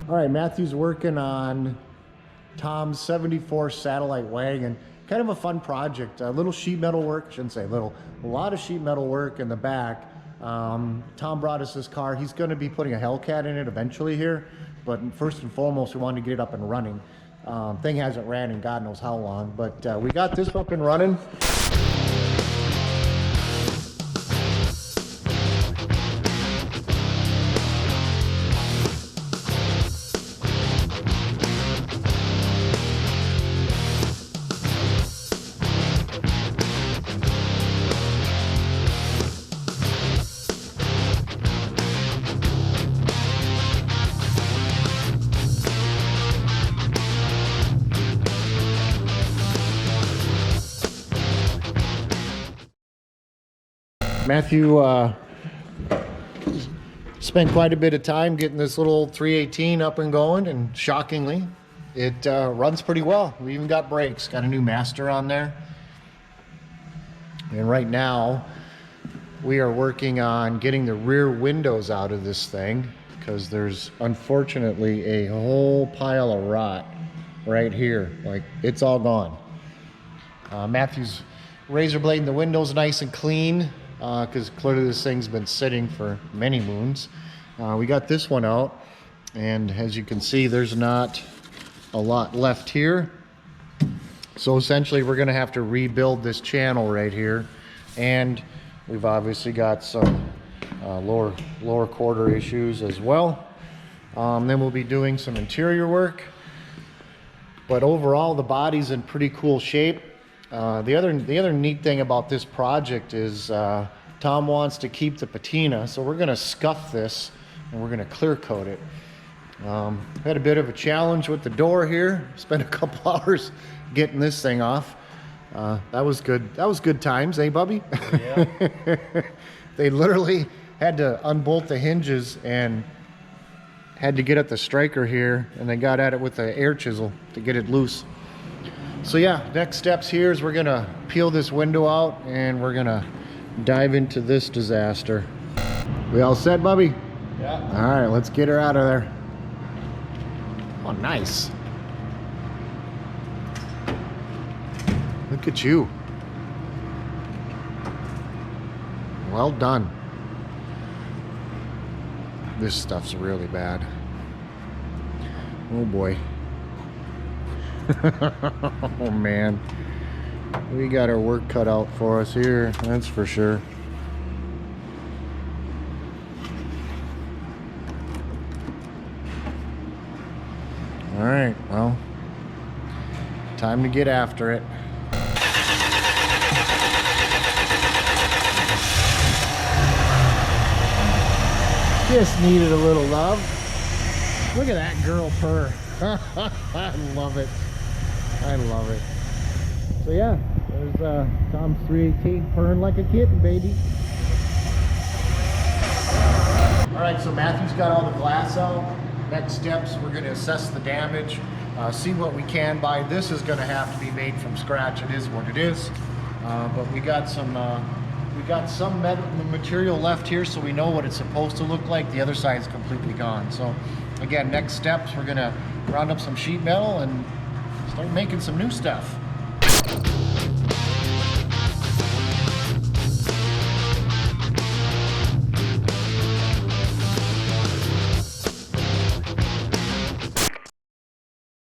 All right, Matthew's working on Tom's 74 Statellite wagon. Kind of a fun project. A little sheet metal work, I shouldn't say little, a lot of sheet metal work in the back. Tom brought us this car. He's going to be putting a Hellcat in it eventually here, but first and foremost, we wanted to get it up and running. Thing hasn't ran in God knows how long, but we got this up and running. Matthew spent quite a bit of time getting this little 318 up and going, and shockingly, it runs pretty well. We even got brakes, got a new master on there. And right now, we are working on getting the rear windows out of this thing because there's unfortunately a whole pile of rot right here. Like, it's all gone. Matthew's razor blading the windows nice and clean, because clearly this thing's been sitting for many moons. We got this one out, and as you can see, there's not a lot left here. So essentially we're gonna have to rebuild this channel right here, and we've obviously got some lower quarter issues as well. Then we'll be doing some interior work, but overall the body's in pretty cool shape. The other neat thing about this project is Tom wants to keep the patina, so we're going to scuff this and we're going to clear coat it. Had a bit of a challenge with the door here. Spent a couple hours getting this thing off. That was good. That was good times, eh, Bubby? Yeah. They literally had to unbolt the hinges and had to get at the striker here, and they got at it with the air chisel to get it loose. So yeah, next steps here is we're gonna peel this window out and we're gonna dive into this disaster. We all set, Bubby? Yeah. All right, let's get her out of there. Oh, nice. Look at you. Well done. This stuff's really bad. Oh boy. Oh man, we got our work cut out for us here, that's for sure. All right, well, time to get after it. Just needed a little love. Look at that girl purr. I love it. I love it. So yeah, there's Tom's 318 purring like a kitten, baby. All right, so Matthew's got all the glass out. Next steps, we're going to assess the damage, see what we can buy. This is going to have to be made from scratch. It is what it is. But we got some material left here, so we know what it's supposed to look like. The other side is completely gone. So again, next steps, we're going to round up some sheet metal and start making some new stuff.